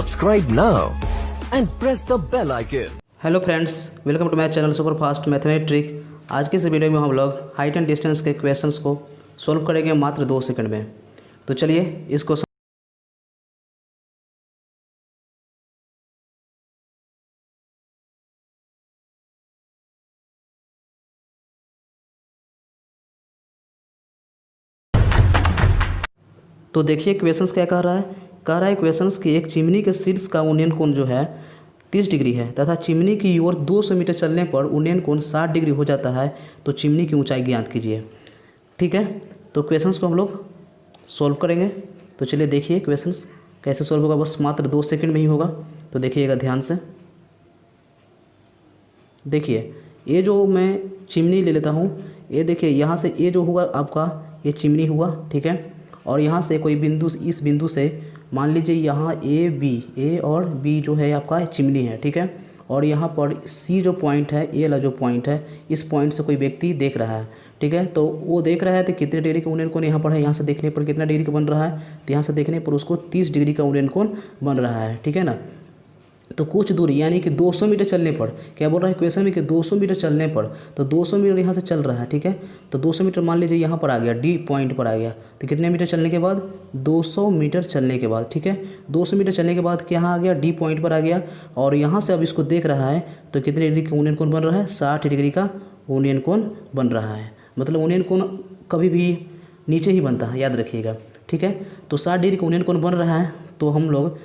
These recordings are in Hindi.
Subscribe now and press the bell icon. Hello friends, welcome to my channel super fast mathematic. आज के इस वीडियो में हम लोग हाइट एंड डिस्टेंस के क्वेश्चंस को सॉल्व करेंगे मात्र 2 सेकंड में। तो चलिए इसको तो देखिए क्वेश्चंस क्या कह रहा है क्वेश्चंस कि एक चिमनी के शीर्ष का उन्नयन कोण जो है 30 डिग्री है तथा चिमनी की ओर 200 मीटर चलने पर उन्नयन कोण 60 डिग्री हो जाता है, तो चिमनी की ऊंचाई ज्ञात कीजिए। ठीक है, तो क्वेश्चंस को हम लोग सॉल्व करेंगे। तो चलिए देखिए क्वेश्चंस कैसे सॉल्व होगा, बस मात्र 2 सेकंड में ही होगा। तो देखिएगा ध्यान से। देखिए ये जो मैं चिमनी ले लेता हूँ, ये देखिए यहाँ से ये जो हुआ आपका ये चिमनी हुआ, ठीक है। और यहाँ से कोई बिंदु, इस बिंदु से मान लीजिए यहाँ ए और बी जो है आपका चिमनी है, ठीक है। और यहाँ पर सी जो पॉइंट है, ए वाला जो पॉइंट है, इस पॉइंट से कोई व्यक्ति देख रहा है, ठीक है। तो वो देख रहा है तो कितने डिग्री का उन्नयन कोण यहाँ पर है, यहाँ से देखने पर कितना डिग्री का बन रहा है, तो यहाँ से देखने पर उसको 30 डिग्री का उन्नयन कोण बन रहा है, ठीक है ना। तो कुछ दूरी यानी कि 200 मीटर चलने पर, क्या बोल रहा है क्वेश्चन में कि 200 मीटर चलने पर, तो 200 मीटर यहाँ से चल रहा है, ठीक है। तो 200 मीटर मान लीजिए यहाँ पर आ गया, डी पॉइंट पर आ गया, तो कितने मीटर चलने के बाद, 200 मीटर चलने के बाद, ठीक है। 200 मीटर चलने के बाद यहाँ आ गया, डी पॉइंट पर आ गया। और यहाँ से अब इसको देख रहा है तो कितने डिग्री का उन्नयन कोण बन रहा है, 60 डिग्री का उन्नयन कोण बन रहा है। मतलब उन्नयन कोण कभी भी नीचे ही बनता है, याद रखिएगा, ठीक है। तो 60 डिग्री का उन्नयन कोण बन रहा है। तो हम लोग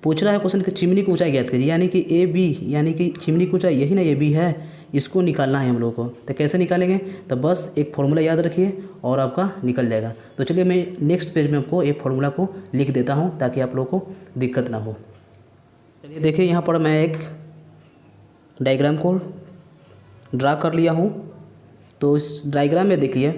पूछ रहा है क्वेश्चन कि चिमनी की ऊंचाई ज्ञात कीजिए, यानी कि ए बी, यानी कि चिमनी की ऊंचाई यही ना ए बी है, इसको निकालना है हम लोग को। तो कैसे निकालेंगे, तो बस एक फॉर्मूला याद रखिए और आपका निकल जाएगा। तो चलिए मैं नेक्स्ट पेज में आपको एक फॉर्मूला को लिख देता हूँ ताकि आप लोग को दिक्कत ना हो। चलिए देखिए यहाँ पर मैं एक डायग्राम को ड्रा कर लिया हूँ। तो इस डायग्राम में देखिए,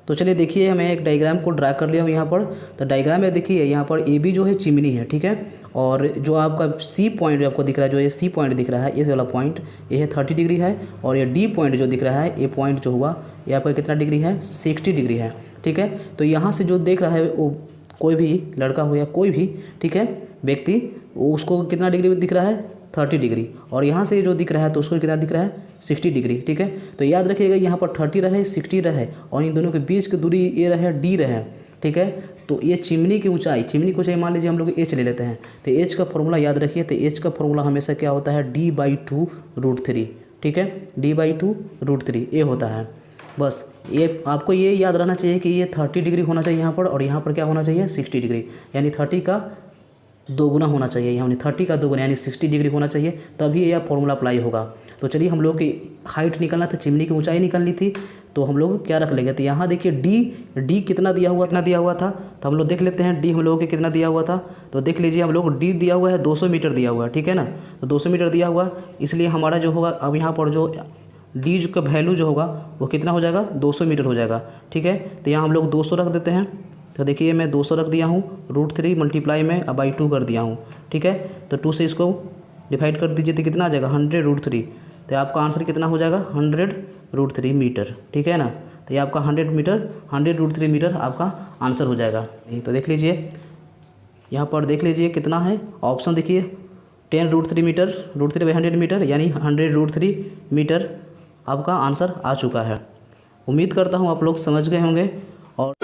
तो चलिए देखिए मैं एक डायग्राम को ड्रा कर लिया हूँ यहाँ पर। तो डायग्राम में देखिए यहाँ पर ए बी जो है चिमनी है, ठीक है। और जो आपका सी पॉइंट जो आपको दिख रहा है, जो ये सी पॉइंट दिख रहा है, ये वाला पॉइंट ये है 30 डिग्री है। और ये डी पॉइंट जो दिख रहा है, ये पॉइंट जो हुआ ये आपका कितना डिग्री है, 60 डिग्री है, ठीक है। तो यहाँ से जो देख रहा है वो कोई भी लड़का हो या कोई भी, ठीक है, व्यक्ति, उसको कितना डिग्री दिख रहा है, 30 डिग्री। और यहाँ से जो दिख रहा है तो उसको कितना दिख रहा है, 60 डिग्री, ठीक है। तो याद रखिएगा यहाँ पर 30 रहे, 60 रहे और इन दोनों के बीच की दूरी ये रहे, डी रहे, ठीक है। तो ये चिमनी की ऊंचाई मान लीजिए हम लोग एच ले लेते हैं। तो एच का फॉर्मूला याद रखिए। तो एच का फॉर्मूला हमेशा क्या होता है, d/2√3, ठीक है। d/2√3 ये होता है। बस ये आपको ये याद रहना चाहिए कि ये 30 डिग्री होना चाहिए यहाँ पर, और यहाँ पर क्या होना चाहिए, 60 डिग्री, यानी 30 का 2 गुना होना चाहिए, यानी 30 का 2 गुना यानी 60 डिग्री होना चाहिए, तभी यह फॉर्मूला अप्लाई होगा। तो चलिए हम लोग की हाइट निकालना था, चिमनी की ऊंचाई निकालनी थी, तो हम लोग क्या रख लेंगे। तो यहाँ देखिए डी कितना दिया हुआ, इतना दिया हुआ था। तो हम लोग देख लेते हैं डी हम लोगों के कितना दिया हुआ था। तो देख लीजिए हम लोग डी दिया हुआ है 200 मीटर दिया हुआ है, ठीक है ना। तो 200 मीटर दिया हुआ, इसलिए हमारा जो होगा अब यहाँ पर जो डी का वैल्यू जो होगा वो कितना हो जाएगा, 200 मीटर हो जाएगा, ठीक है। तो यहाँ हम लोग 200 रख देते हैं। तो देखिए मैं 200 रख दिया हूँ, √3 मल्टीप्लाई में अब बाई 2 कर दिया हूँ, ठीक है। तो 2 से इसको डिवाइड कर दीजिए तो कितना आ जाएगा, 100√3। तो आपका आंसर कितना हो जाएगा, 100√3 मीटर, ठीक है ना। तो ये आपका 100√3 मीटर आपका आंसर हो जाएगा। तो देख लीजिए यहाँ पर, देख लीजिए कितना है ऑप्शन, देखिए 10√3 मीटर, √3/100 मीटर, यानी 100√3 मीटर आपका आंसर आ चुका है। उम्मीद करता हूँ आप लोग समझ गए होंगे। और